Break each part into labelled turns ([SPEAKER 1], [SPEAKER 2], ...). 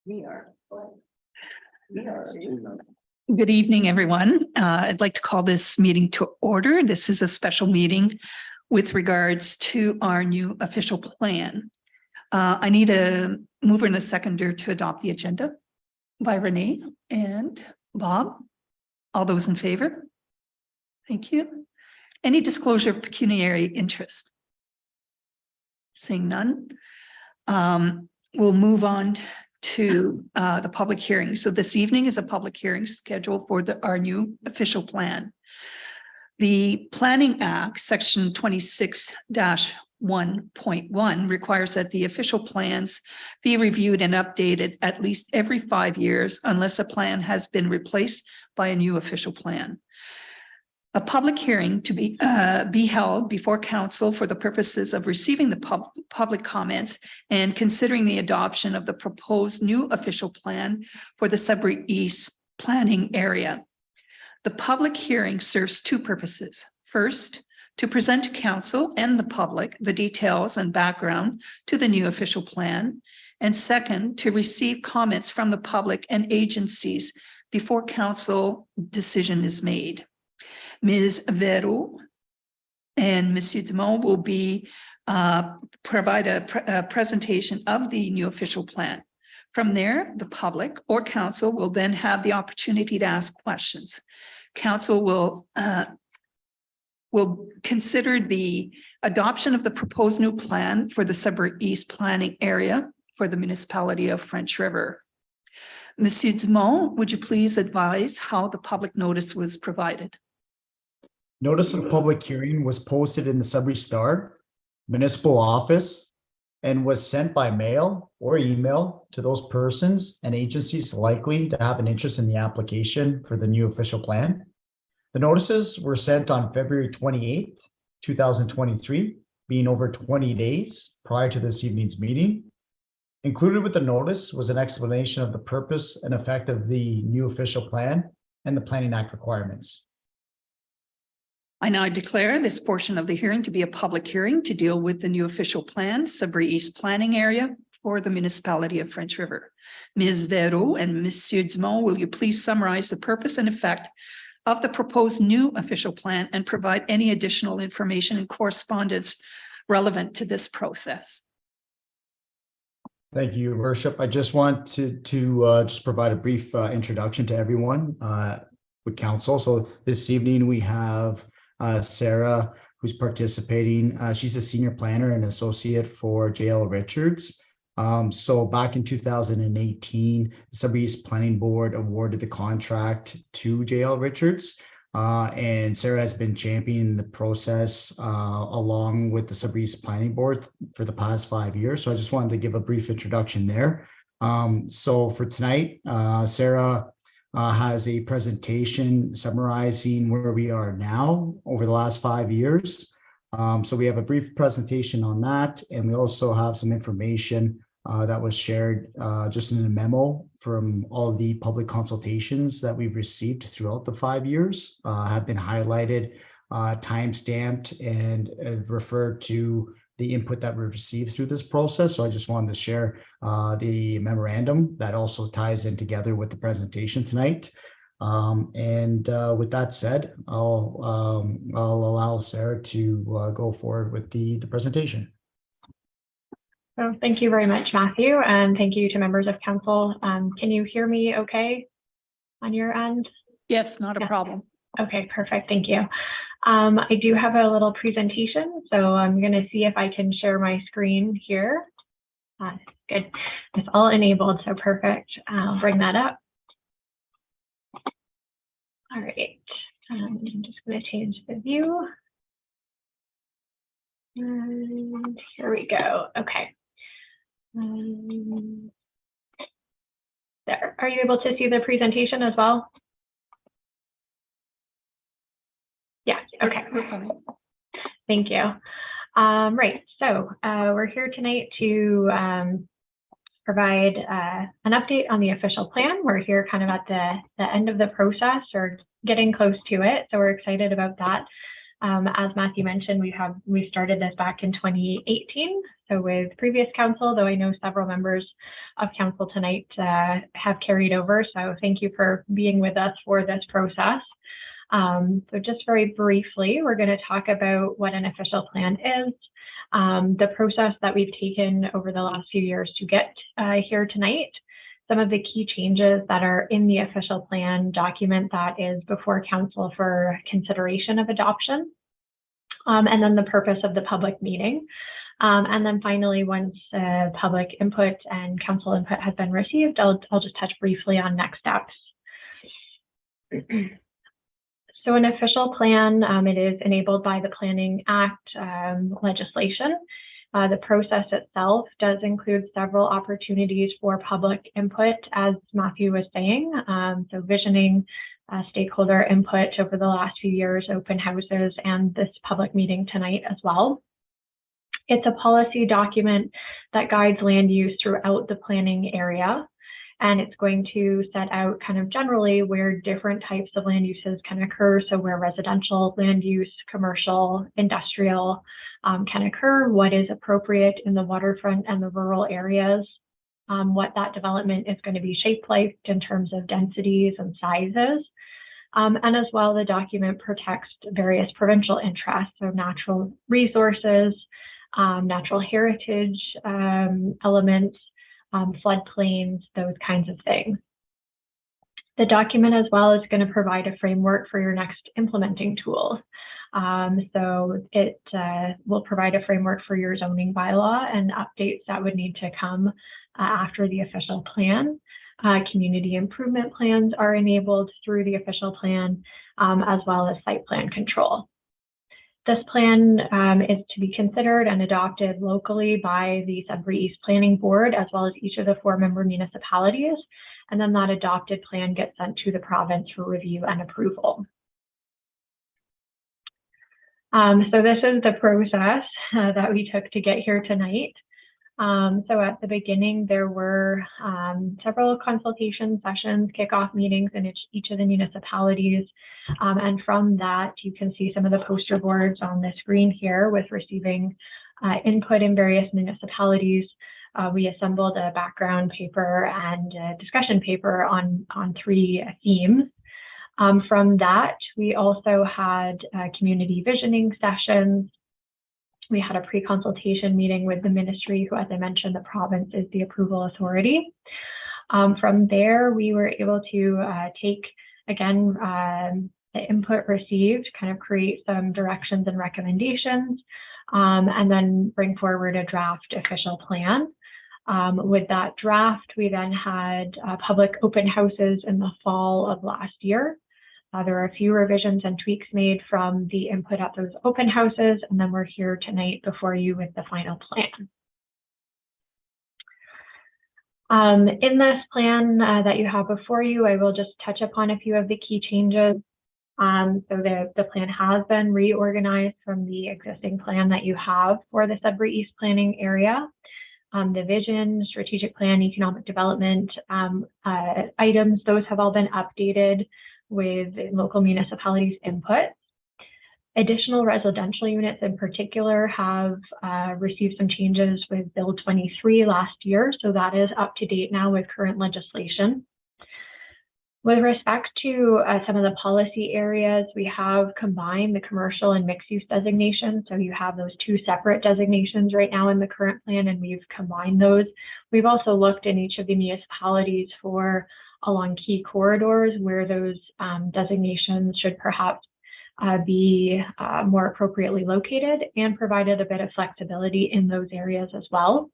[SPEAKER 1] We are.
[SPEAKER 2] Good evening, everyone. I'd like to call this meeting to order. This is a special meeting with regards to our new official plan. I need a mover and a seconder to adopt the agenda by Renee and Bob. All those in favor? Thank you. Any disclosure of pecuniary interest? Seeing none. We'll move on to the public hearing. So this evening is a public hearing scheduled for our new official plan. The Planning Act, Section 26-1.1 requires that the official plans be reviewed and updated at least every 5 years unless a plan has been replaced by a new official plan. A public hearing to be held before council for the purposes of receiving the public comments and considering the adoption of the proposed new official plan for the Sudbury East planning area. The public hearing serves two purposes. First, to present to council and the public the details and background to the new official plan. And second, to receive comments from the public and agencies before council decision is made. Ms. Vero and Monsieur Dumont will provide a presentation of the new official plan. From there, the public or council will then have the opportunity to ask questions. Council will consider the adoption of the proposed new plan for the Sudbury East planning area for the municipality of French River. Monsieur Dumont, would you please advise how the public notice was provided?
[SPEAKER 3] Notice of public hearing was posted in the Sudbury Star municipal office and was sent by mail or email to those persons and agencies likely to have an interest in the application for the new official plan. The notices were sent on February 28th, 2023, being over 20 days prior to this evening's meeting. Included with the notice was an explanation of the purpose and effect of the new official plan and the Planning Act requirements.
[SPEAKER 2] I now declare this portion of the hearing to be a public hearing to deal with the new official plan, Sudbury East planning area for the municipality of French River. Ms. Vero and Monsieur Dumont, will you please summarize the purpose and effect of the proposed new official plan and provide any additional information and correspondence relevant to this process?
[SPEAKER 3] Thank you, Your Worship. I just want to just provide a brief introduction to everyone with council. So this evening we have Sarah, who's participating. She's a senior planner and associate for JL Richards. So back in 2018, the Sudbury East Planning Board awarded the contract to JL Richards. And Sarah has been championing the process along with the Sudbury East Planning Board for the past 5 years. So I just wanted to give a brief introduction there. So for tonight, Sarah has a presentation summarizing where we are now over the last 5 years. So we have a brief presentation on that, and we also have some information that was shared just in a memo from all the public consultations that we've received throughout the 5 years, have been highlighted, time-stamped, and referred to the input that we received through this process. So I just wanted to share the memorandum that also ties in together with the presentation tonight. With that said, I'll allow Sarah to go forward with the presentation.
[SPEAKER 4] So thank you very much, Matthew, and thank you to members of council. Can you hear me okay on your end?
[SPEAKER 2] Yes, not a problem.
[SPEAKER 4] Okay, perfect. Thank you. I do have a little presentation, so I'm going to see if I can share my screen here. Good. It's all enabled, so perfect. I'll bring that up. All right. I'm just going to change the view. And here we go. Okay. There. Are you able to see the presentation as well? Yes. Okay.
[SPEAKER 2] We're fine.
[SPEAKER 4] Thank you. Right. So we're here tonight to provide an update on the official plan. We're here kind of at the end of the process or getting close to it. So we're excited about that. As Matthew mentioned, we started this back in 2018. So with previous council, though I know several members of council tonight have carried over. So thank you for being with us for this process. So just very briefly, we're going to talk about what an official plan is, the process that we've taken over the last few years to get here tonight, some of the key changes that are in the official plan document that is before council for consideration of adoption, and then the purpose of the public meeting. And then finally, once public input and council input has been received, I'll just touch briefly on next steps. So an official plan, it is enabled by the Planning Act legislation. The process itself does include several opportunities for public input, as Matthew was saying. So visioning, stakeholder input over the last few years, open houses, and this public meeting tonight as well. It's a policy document that guides land use throughout the planning area. And it's going to set out kind of generally where different types of land uses can occur. So where residential land use, commercial, industrial can occur, what is appropriate in the waterfront and the rural areas, what that development is going to be shaped like in terms of densities and sizes. And as well, the document protects various provincial interests, so natural resources, natural heritage elements, floodplains, those kinds of things. The document as well is going to provide a framework for your next implementing tools. So it will provide a framework for your zoning bylaw and updates that would need to come after the official plan. Community improvement plans are enabled through the official plan, as well as site plan control. This plan is to be considered and adopted locally by the Sudbury East Planning Board, as well as each of the 4 member municipalities. And then that adopted plan gets sent to the province for review and approval. So this is the process that we took to get here tonight. So at the beginning, there were several consultation sessions, kickoff meetings in each of the municipalities. And from that, you can see some of the poster boards on the screen here with receiving input in various municipalities. We assembled a background paper and a discussion paper on 3 themes. From that, we also had community visioning sessions. We had a pre-consultation meeting with the ministry, who, as I mentioned, the province is the approval authority. From there, we were able to take, again, the input received, kind of create some directions and recommendations, and then bring forward a draft official plan. With that draft, we then had public open houses in the fall of last year. There are a few revisions and tweaks made from the input at those open houses, and then we're here tonight before you with the final plan. In this plan that you have before you, I will just touch upon a few of the key changes. So the plan has been reorganized from the existing plan that you have for the Sudbury East planning area. The vision, strategic plan, economic development items, those have all been updated with local municipalities' input. Additional residential units in particular have received some changes with Bill 23 last year, so that is up to date now with current legislation. With respect to some of the policy areas, we have combined the commercial and mixed use designations. So you have those 2 separate designations right now in the current plan, and we've combined those. We've also looked in each of the municipalities for along key corridors where those designations should perhaps be more appropriately located, and provided a bit of flexibility in those areas as well.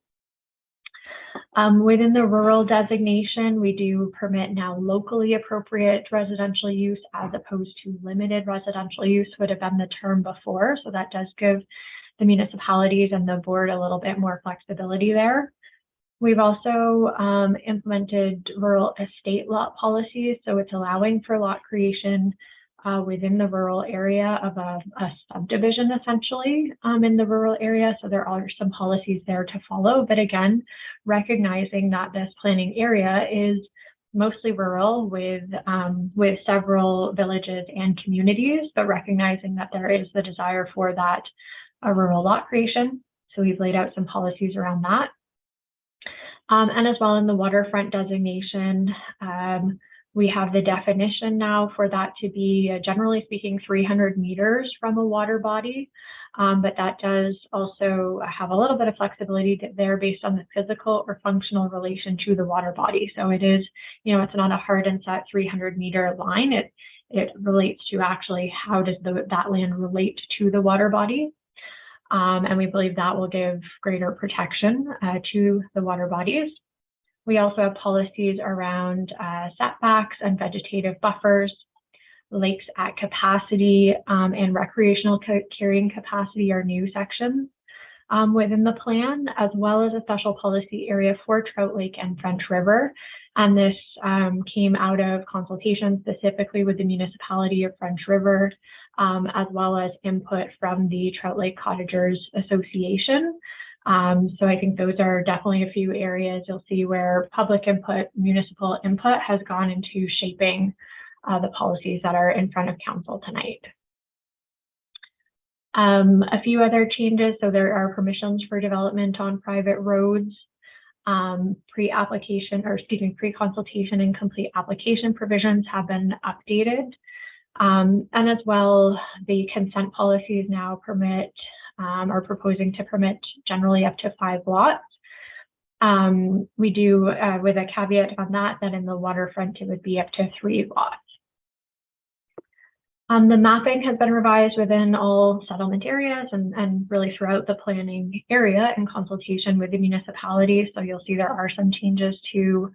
[SPEAKER 4] Within the rural designation, we do permit now locally appropriate residential use as opposed to limited residential use would have been the term before. So that does give the municipalities and the board a little bit more flexibility there. We've also implemented rural estate lot policies. So it's allowing for lot creation within the rural area of a subdivision, essentially, in the rural area. So there are some policies there to follow. But again, recognizing that this planning area is mostly rural with several villages and communities, but recognizing that there is the desire for that rural lot creation. So we've laid out some policies around that. And as well in the waterfront designation, we have the definition now for that to be, generally speaking, 300 meters from a water body. But that does also have a little bit of flexibility there based on the physical or functional relation to the water body. So it is, it's not a hard and set 300-meter line. It relates to actually how does that land relate to the water body. And we believe that will give greater protection to the water bodies. We also have policies around setbacks and vegetative buffers, lakes at capacity, and recreational carrying capacity are new sections within the plan, as well as a special policy area for Trout Lake and French River. And this came out of consultation specifically with the municipality of French River, as well as input from the Trout Lake Cottagers Association. So I think those are definitely a few areas you'll see where public input, municipal input has gone into shaping the policies that are in front of council tonight. A few other changes. So there are permissions for development on private roads, pre-consultation and complete application provisions have been updated. And as well, the consent policies now are proposing to permit generally up to 5 lots. We do, with a caveat on that in the waterfront, it would be up to 3 lots. The mapping has been revised within all settlement areas and really throughout the planning area in consultation with the municipalities. So you'll see there are some changes to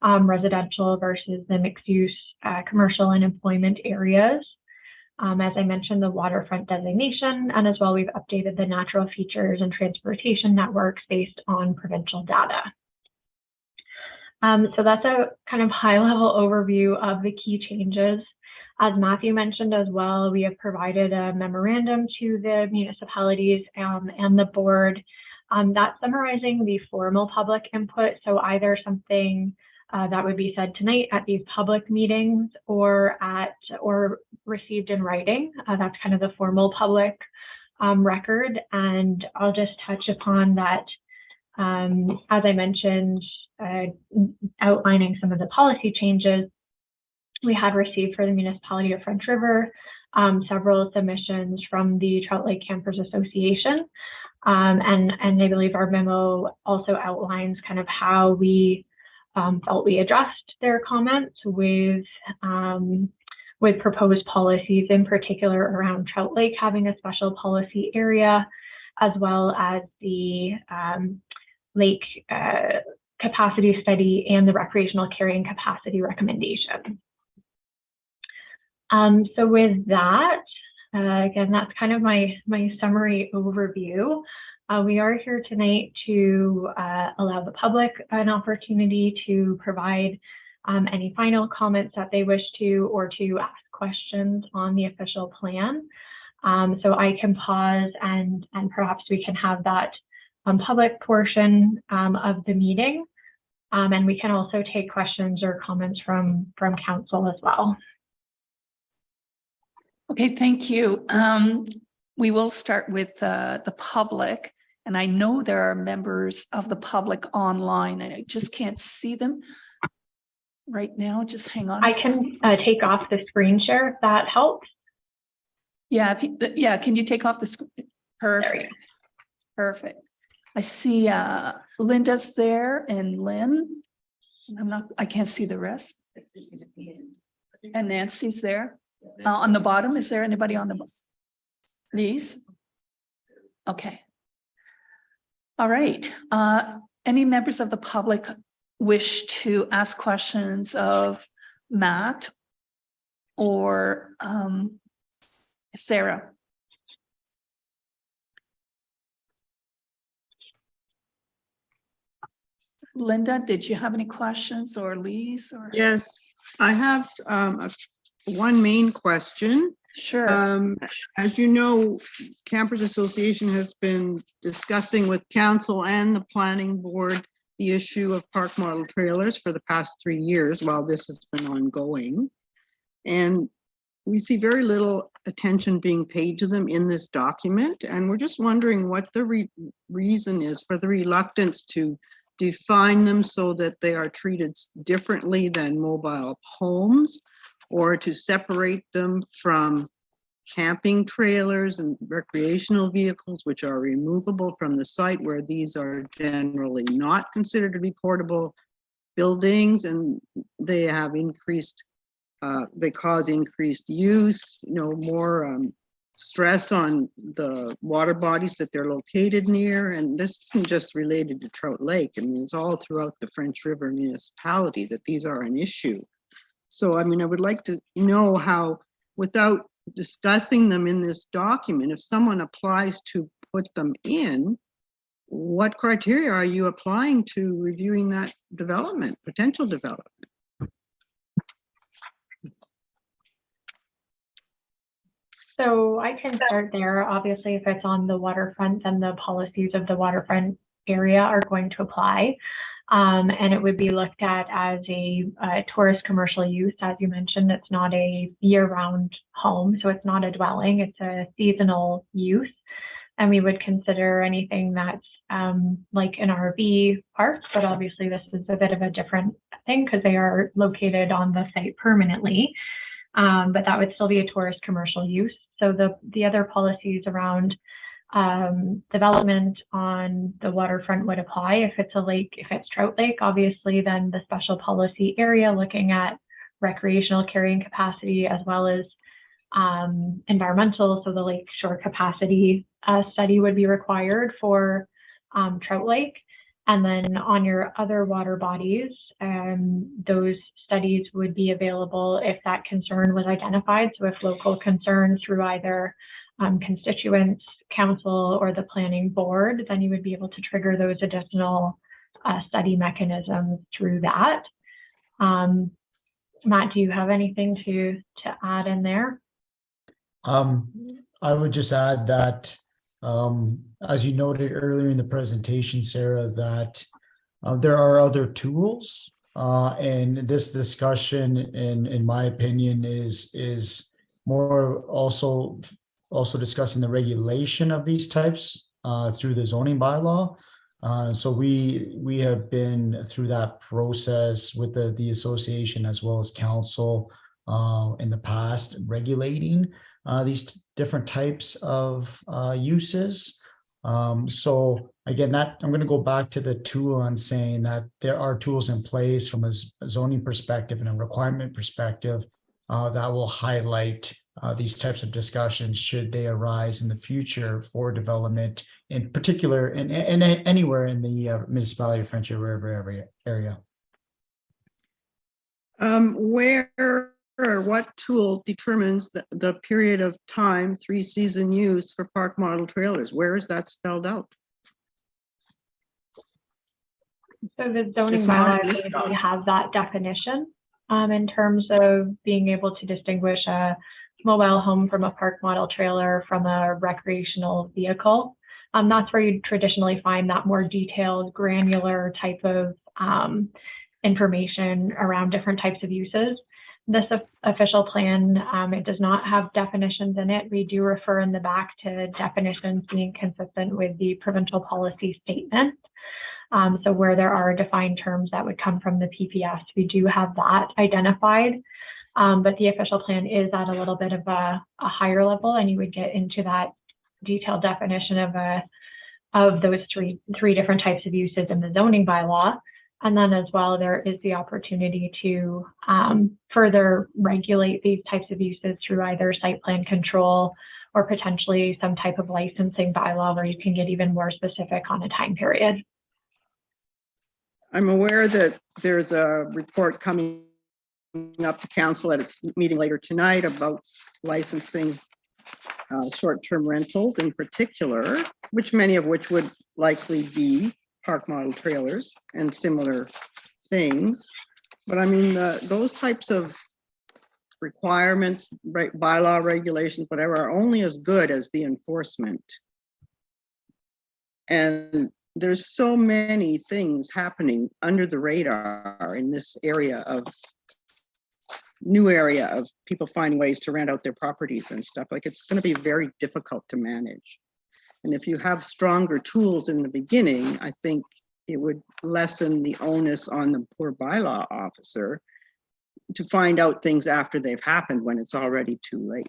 [SPEAKER 4] residential versus the mixed use commercial and employment areas. As I mentioned, the waterfront designation, and as well, we've updated the natural features and transportation networks based on provincial data. So that's a kind of high-level overview of the key changes. As Matthew mentioned as well, we have provided a memorandum to the municipalities and the board that's summarizing the formal public input. So either something that would be said tonight at these public meetings or received in writing. That's kind of the formal public record. And I'll just touch upon that, as I mentioned, outlining some of the policy changes. We had received for the municipality of French River several submissions from the Trout Lake Campers Association. And I believe our memo also outlines kind of how we felt we addressed their comments with proposed policies, in particular around Trout Lake having a special policy area, as well as the lake capacity study and the recreational carrying capacity recommendation. So with that, again, that's kind of my summary overview. We are here tonight to allow the public an opportunity to provide any final comments that they wish to, or to ask questions on the official plan. So I can pause and perhaps we can have that public portion of the meeting. And we can also take questions or comments from council as well.
[SPEAKER 2] Okay, thank you. We will start with the public. And I know there are members of the public online and I just can't see them right now. Just hang on.
[SPEAKER 4] I can take off the screen share if that helps.
[SPEAKER 2] Yeah, can you take off the screen? Perfect. Perfect. I see Linda's there and Lynn. I can't see the rest. And Nancy's there. On the bottom, is there anybody on the bottom? Please. Okay. All right. Any members of the public wish to ask questions of Matt or Sarah? Linda, did you have any questions, or Lise? Or...
[SPEAKER 1] Yes, I have one main question.
[SPEAKER 2] Sure.
[SPEAKER 1] As you know, Campers Association has been discussing with council and the planning board the issue of park model trailers for the past 3 years while this has been ongoing. And we see very little attention being paid to them in this document. And we're just wondering what the reason is for the reluctance to define them so that they are treated differently than mobile homes, or to separate them from camping trailers and recreational vehicles, which are removable from the site, where these are generally not considered to be portable buildings, and they have increased, they cause increased use, more stress on the water bodies that they're located near. And this isn't just related to Trout Lake. I mean, it's all throughout the French River municipality that these are an issue. So, I mean, I would like to know how, without discussing them in this document, if someone applies to put them in, what criteria are you applying to reviewing that development, potential development?
[SPEAKER 4] So I can start there. Obviously, if it's on the waterfront, then the policies of the waterfront area are going to apply. And it would be looked at as a tourist commercial use. As you mentioned, it's not a year-round home, so it's not a dwelling, it's a seasonal use. And we would consider anything that's like an RV park, but obviously this is a bit of a different thing because they are located on the site permanently. But that would still be a tourist commercial use. So the other policies around development on the waterfront would apply. If it's a lake, if it's Trout Lake, obviously then the special policy area looking at recreational carrying capacity as well as environmental, so the lake shore capacity study would be required for Trout Lake. And then on your other water bodies, those studies would be available if that concern was identified. So if local concern through either constituents, council, or the planning board, then you would be able to trigger those additional study mechanisms through that. Matt, do you have anything to add in there?
[SPEAKER 3] I would just add that, as you noted earlier in the presentation, Sarah, that there are other tools, and this discussion, in my opinion, is more also discussing the regulation of these types through the zoning bylaw. So we have been through that process with the association as well as council in the past, regulating these different types of uses. So again, that I'm going to go back to the tool and saying that there are tools in place from a zoning perspective and a requirement perspective that will highlight these types of discussions should they arise in the future for development, in particular, in anywhere in the municipality of French River area.
[SPEAKER 1] Where or what tool determines the period of time 3-season use for park model trailers? Where is that spelled out?
[SPEAKER 4] So the zoning bylaw basically has that definition in terms of being able to distinguish a mobile home from a park model trailer from a recreational vehicle. That's where you traditionally find that more detailed, granular type of information around different types of uses. This official plan, it does not have definitions in it. We do refer in the back to definitions being consistent with the provincial policy statement. So where there are defined terms that would come from the PPS, we do have that identified. But the official plan is at a little bit of a higher level, and you would get into that detailed definition of those three different types of uses in the zoning bylaw. And then as well, there is the opportunity to further regulate these types of uses through either site plan control or potentially some type of licensing bylaw where you can get even more specific on a time period.
[SPEAKER 1] I'm aware that there's a report coming up to council at its meeting later tonight about licensing short-term rentals in particular, many of which would likely be park model trailers and similar things. But I mean, those types of requirements, bylaw regulations, whatever, are only as good as the enforcement. And there's so many things happening under the radar in this area of new area of people finding ways to rent out their properties and stuff. Like, it's going to be very difficult to manage. And if you have stronger tools in the beginning, I think it would lessen the onus on the poor bylaw officer to find out things after they've happened when it's already too late.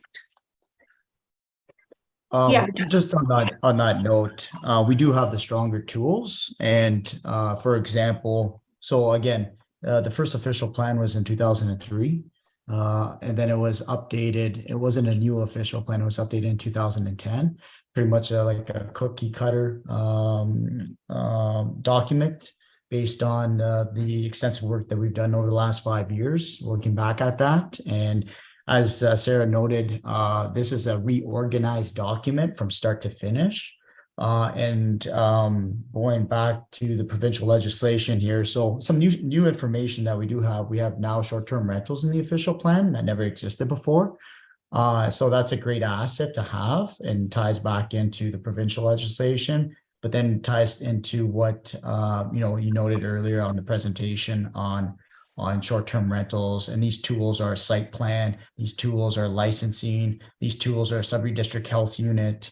[SPEAKER 4] Yeah.
[SPEAKER 3] Just on that note, we do have the stronger tools. And for example, so again, the first official plan was in 2003. And then it was updated. It wasn't a new official plan. It was updated in 2010. Pretty much like a cookie cutter document based on the extensive work that we've done over the last 5 years, looking back at that. And as Sarah noted, this is a reorganized document from start to finish. And going back to the provincial legislation here, so some new information that we have now short-term rentals in the official plan that never existed before. So that's a great asset to have and ties back into the provincial legislation, but then ties into what you noted earlier on the presentation on short-term rentals. And these tools are site plan, these tools are licensing, these tools are sub-redistrict health unit.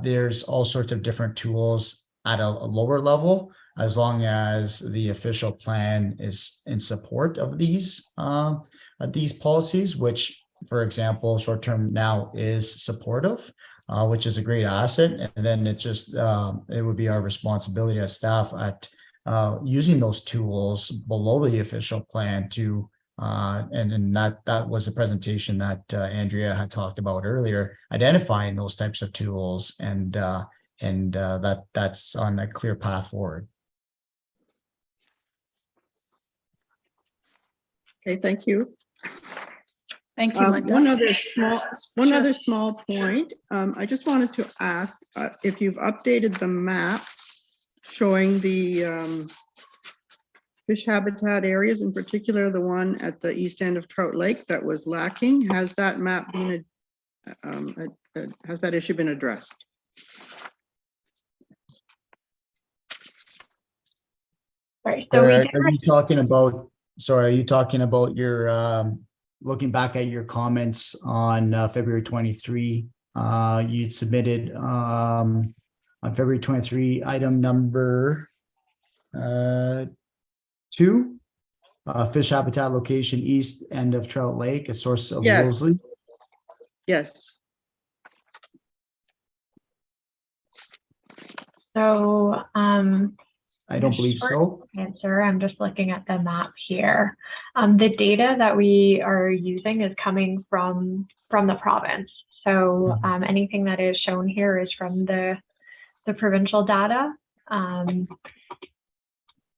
[SPEAKER 3] There's all sorts of different tools at a lower level, as long as the official plan is in support of these policies, which, for example, short-term now is supportive, which is a great asset. And then it would be our responsibility as staff at using those tools below the official plan to and that was the presentation that Andrea had talked about earlier, identifying those types of tools, and that's on a clear path forward.
[SPEAKER 1] Okay, thank you.
[SPEAKER 2] Thank you, Linda.
[SPEAKER 1] One other small point. I just wanted to ask if you've updated the maps showing the fish habitat areas, in particular the one at the east end of Trout Lake that was lacking. Has that map been has that issue been addressed?
[SPEAKER 4] Right. So
[SPEAKER 3] are you talking about? Sorry, are you talking about your looking back at your comments on February 23? You'd submitted on February 23 item number 2, fish habitat location east end of Trout Lake, a source of Wolseley.
[SPEAKER 1] Yes.
[SPEAKER 4] So
[SPEAKER 3] I don't believe so.
[SPEAKER 4] Answer. I'm just looking at the map here. The data that we are using is coming from the province. So anything that is shown here is from the provincial data.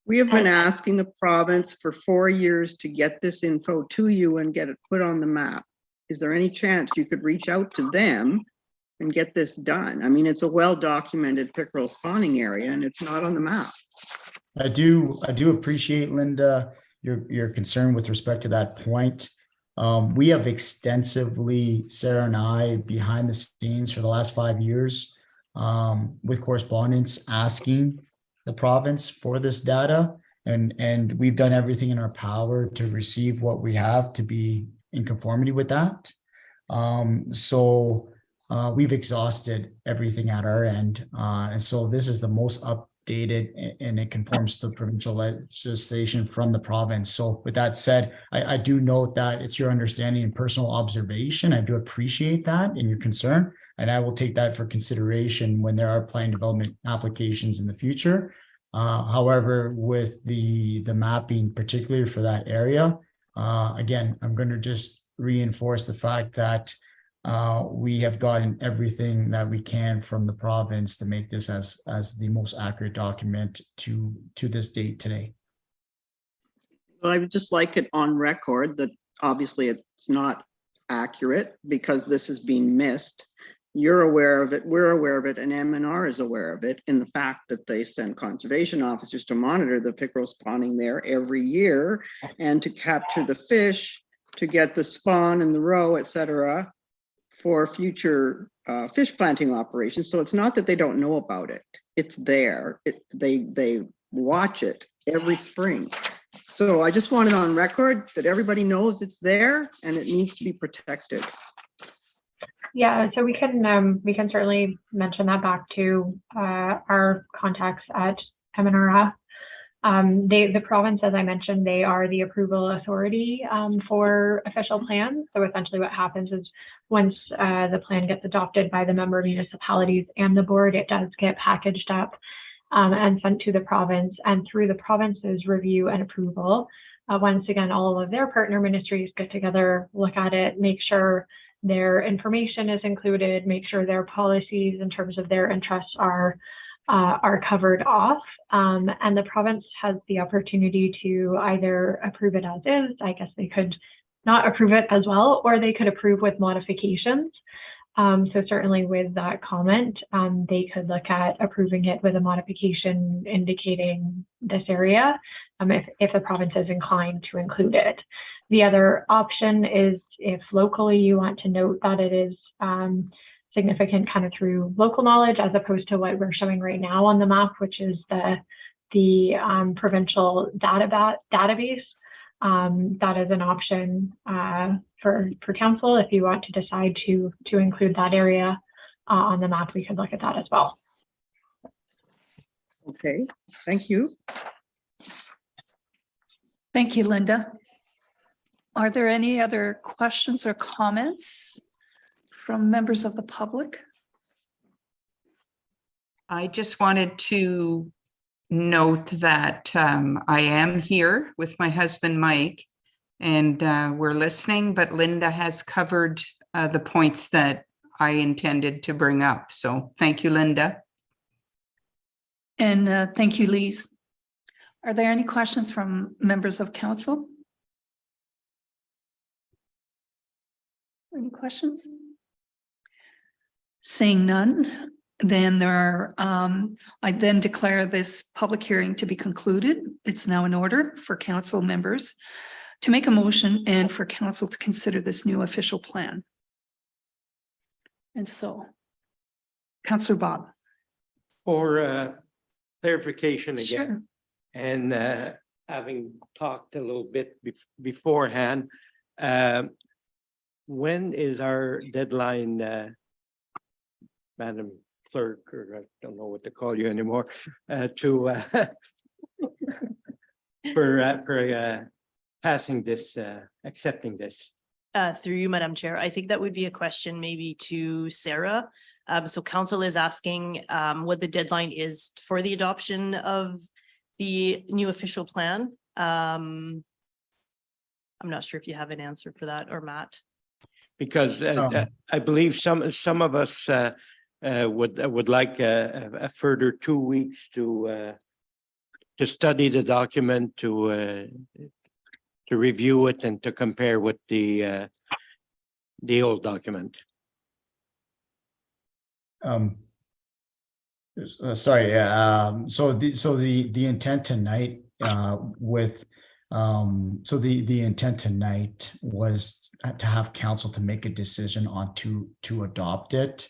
[SPEAKER 1] We have been asking the province for 4 years to get this info to you and get it put on the map. Is there any chance you could reach out to them and get this done? I mean, it's a well-documented pickerel spawning area and it's not on the map.
[SPEAKER 3] I do appreciate, Linda, your concern with respect to that point. We have extensively, Sarah and I, behind the scenes for the last 5 years, with correspondence asking the province for this data, and we've done everything in our power to receive what we have to be in conformity with that. So we've exhausted everything at our end, and so this is the most updated, and it conforms to the provincial legislation from the province. So with that said, I do note that it's your understanding and personal observation. I do appreciate that and your concern, and I will take that for consideration when there are plan development applications in the future. However, with the mapping, particularly for that area, again, I'm going to just reinforce the fact that we have gotten everything that we can from the province to make this as the most accurate document to this date today.
[SPEAKER 1] Well, I would just like it on record that obviously it's not accurate because this is being missed. You're aware of it, we're aware of it, and MNR is aware of it in the fact that they send conservation officers to monitor the pickerel spawning there every year and to capture the fish, to get the spawn and the roe, etc., for future fish planting operations. So it's not that they don't know about it. it's there. They watch it every spring. So I just want it on record that everybody knows it's there and it needs to be protected.
[SPEAKER 4] Yeah, so we can certainly mention that back to our contacts at MNRF. The province, as I mentioned, they are the approval authority for official plans. So essentially what happens is once the plan gets adopted by the member municipalities and the board, it does get packaged up and sent to the province, and through the province's review and approval, once again, all of their partner ministries get together, look at it, make sure their information is included, make sure their policies in terms of their interests are covered off, and the province has the opportunity to either approve it as is. I guess they could not approve it as well, or they could approve with modifications. So certainly with that comment, they could look at approving it with a modification indicating this area, if the province is inclined to include it. The other option is if locally you want to note that it is significant kind of through local knowledge, as opposed to what we're showing right now on the map, which is the provincial database. That is an option for council. If you want to decide to include that area on the map, we could look at that as well.
[SPEAKER 1] Okay, thank you.
[SPEAKER 2] Thank you, Linda. Are there any other questions or comments from members of the public?
[SPEAKER 5] I just wanted to note that I am here with my husband, Mike, and we're listening, but Linda has covered the points that I intended to bring up. So thank you, Linda.
[SPEAKER 2] And thank you, Lise. Are there any questions from members of council? Any questions? Seeing none, then there are, I then declare this public hearing to be concluded. It's now in order for council members to make a motion and for council to consider this new official plan. And so, Councillor Bob.
[SPEAKER 6] For clarification again,
[SPEAKER 2] Sure.
[SPEAKER 6] and having talked a little bit beforehand, when is our deadline, Madam Clerk, or I don't know what to call you anymore, for passing this, accepting this?
[SPEAKER 7] Through you, Madam Chair, I think that would be a question maybe to Sarah. So council is asking what the deadline is for the adoption of the new official plan. I'm not sure if you have an answer for that, or Matt.
[SPEAKER 6] Because I believe some of us would like a further 2 weeks to study the document, to review it, and to compare with the old document.
[SPEAKER 3] Sorry, yeah. So the intent tonight the intent tonight was to have council to make a decision on to adopt it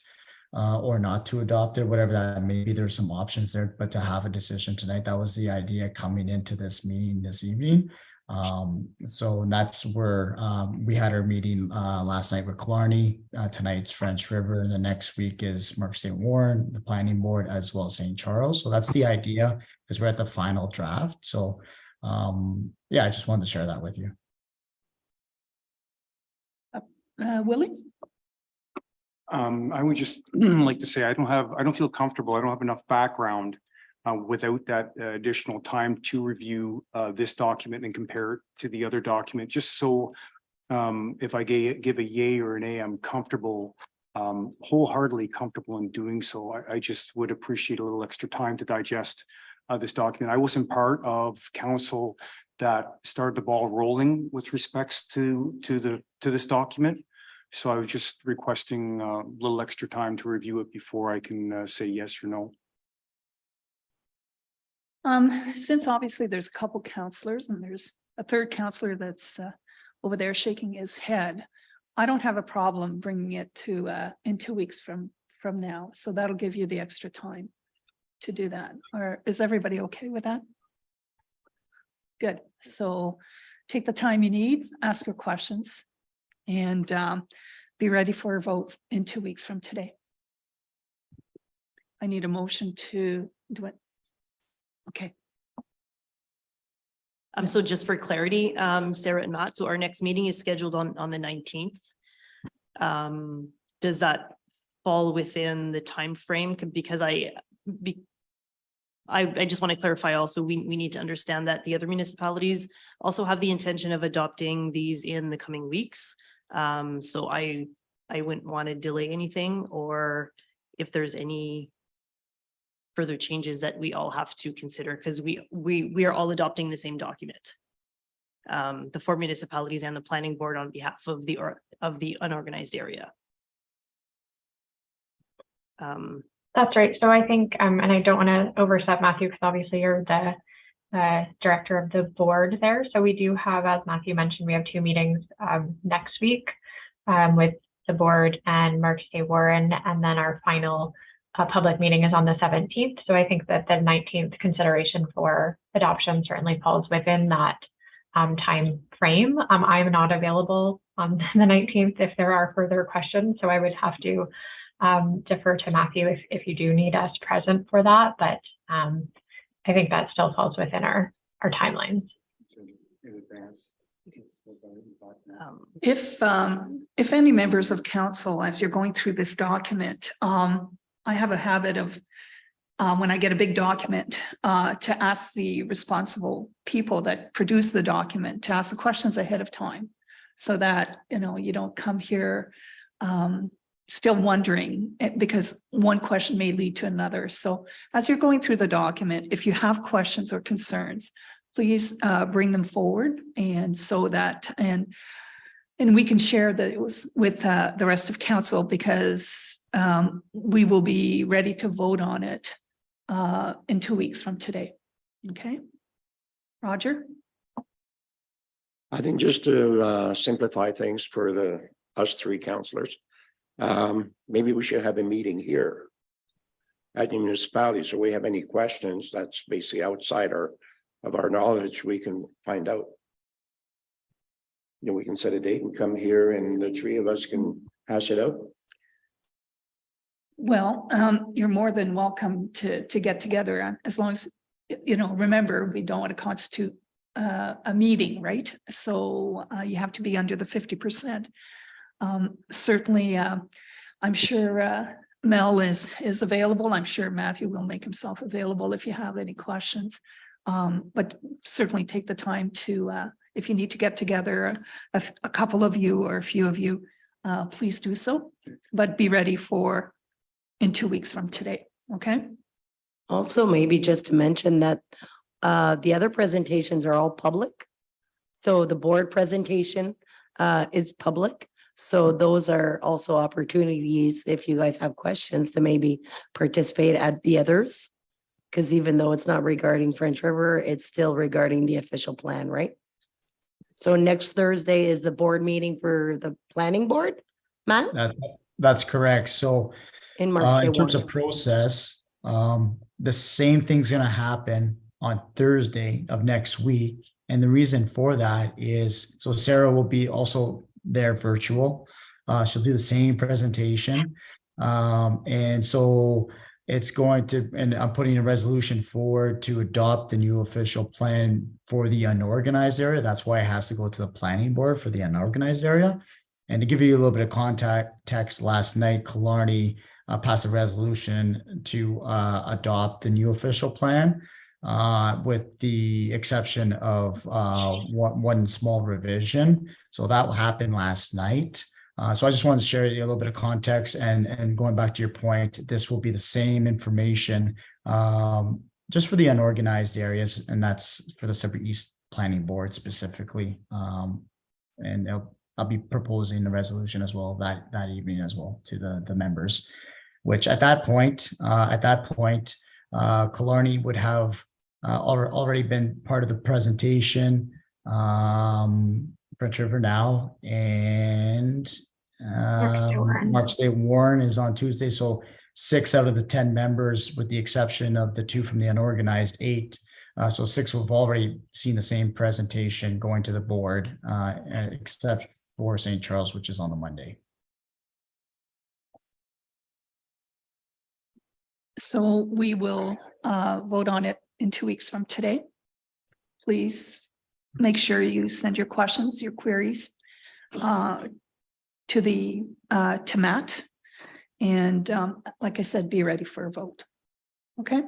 [SPEAKER 3] or not to adopt it, whatever that may be. There's some options there, but to have a decision tonight, that was the idea coming into this meeting this evening. So that's where we had our meeting last night with Killarney. Tonight's French River, and the next week is Mark St. Warren, the planning board, as well as St. Charles. So that's the idea, because we're at the final draft. So yeah, I just wanted to share that with you.
[SPEAKER 2] Willie?
[SPEAKER 8] I would just like to say I don't feel comfortable. I don't have enough background without that additional time to review this document and compare it to the other document. Just so if I give a yay or an A, I'm comfortable, wholeheartedly comfortable in doing so. I just would appreciate a little extra time to digest this document. I wasn't part of council that started the ball rolling with respects to this document. So I was just requesting a little extra time to review it before I can say yes or no.
[SPEAKER 2] Since obviously there's a couple councillors and there's a third councillor that's over there shaking his head, I don't have a problem bringing it to in 2 weeks from now. So that'll give you the extra time. to do that? Or is everybody okay with that? Good. So take the time you need, ask your questions, and be ready for a vote in 2 weeks from today. I need a motion to do it. Okay.
[SPEAKER 7] So just for clarity, Sarah and Matt, so our next meeting is scheduled on the 19th. Does that fall within the time frame? Because I just want to clarify also, we need to understand that the other municipalities also have the intention of adopting these in the coming weeks. So I wouldn't want to delay anything, or if there's any further changes that we all have to consider, because we are all adopting the same document. The 4 municipalities and the planning board on behalf of the unorganized area.
[SPEAKER 4] That's right. So I think, and I don't want to overstep Matthew, because obviously you're the director of the board there. So we do have, as Matthew mentioned, we have 2 meetings next week with the board and Mark J. Warren, and then our final public meeting is on the 17th. So I think that the 19th consideration for adoption certainly falls within that time frame. I'm not available on the 19th if there are further questions, so I would have to defer to Matthew if you do need us present for that, but I think that still falls within our timelines.
[SPEAKER 2] If any members of council, as you're going through this document, I have a habit of when I get a big document to ask the responsible people that produce the document to ask the questions ahead of time, so that you don't come here still wondering, because one question may lead to another. So as you're going through the document, if you have questions or concerns, please bring them forward, and so that and we can share those with the rest of council, because we will be ready to vote on it in 2 weeks from today. Okay, Roger?
[SPEAKER 9] I think just to simplify things for us 3 councillors, maybe we should have a meeting here at the municipality. So we have any questions that's basically outside of our knowledge, we can find out. We can set a date and come here, and the 3 of us can hash it out.
[SPEAKER 2] Well, you're more than welcome to get together, as long as, remember, we don't want to constitute a meeting, right? So you have to be under the 50%. Certainly, I'm sure Mel is available. I'm sure Matthew will make himself available if you have any questions. But certainly take the time to, if you need to get together, a couple of you or a few of you, please do so. But be ready for in 2 weeks from today. Okay.
[SPEAKER 10] Also, maybe just to mention that the other presentations are all public. So the board presentation is public. So those are also opportunities, if you guys have questions, to maybe participate at the others. Because even though it's not regarding French River, it's still regarding the official plan, right? So next Thursday is the board meeting for the planning board, Matt?
[SPEAKER 3] That's correct. So
[SPEAKER 10] In March.
[SPEAKER 3] in terms of process, the same thing's going to happen on Thursday of next week. And the reason for that is, so Sarah will be also there virtual. She'll do the same presentation. And so it's going to, and I'm putting a resolution forward to adopt the new official plan for the unorganized area. That's why it has to go to the planning board for the unorganized area. And to give you a little bit of context, last night, Killarney passed a resolution to adopt the new official plan, with the exception of one small revision. So that will happen last night. So I just wanted to share a little bit of context, and going back to your point, this will be the same information just for the unorganized areas, and that's for the Sudbury East Planning Board specifically. And I'll be proposing the resolution as well that evening as well to the members, which at that point, Killarney would have already been part of the presentation. French River now, and Mark State Warren is on Tuesday. So 6 out of the 10 members, with the exception of the 2 from the unorganized, 8. So 6 have already seen the same presentation going to the board, except for St. Charles, which is on the Monday.
[SPEAKER 2] So we will vote on it in 2 weeks from today. Please make sure you send your questions, your queries to Matt. And like I said, be ready for a vote. Okay.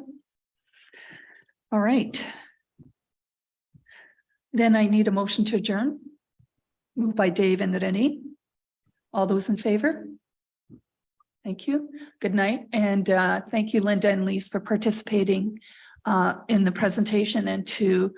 [SPEAKER 2] All right. Then I need a motion to adjourn. Moved by Dave and Renee. All those in favor? Thank you. Good night. And thank you, Linda and Lise, for participating in the presentation, and to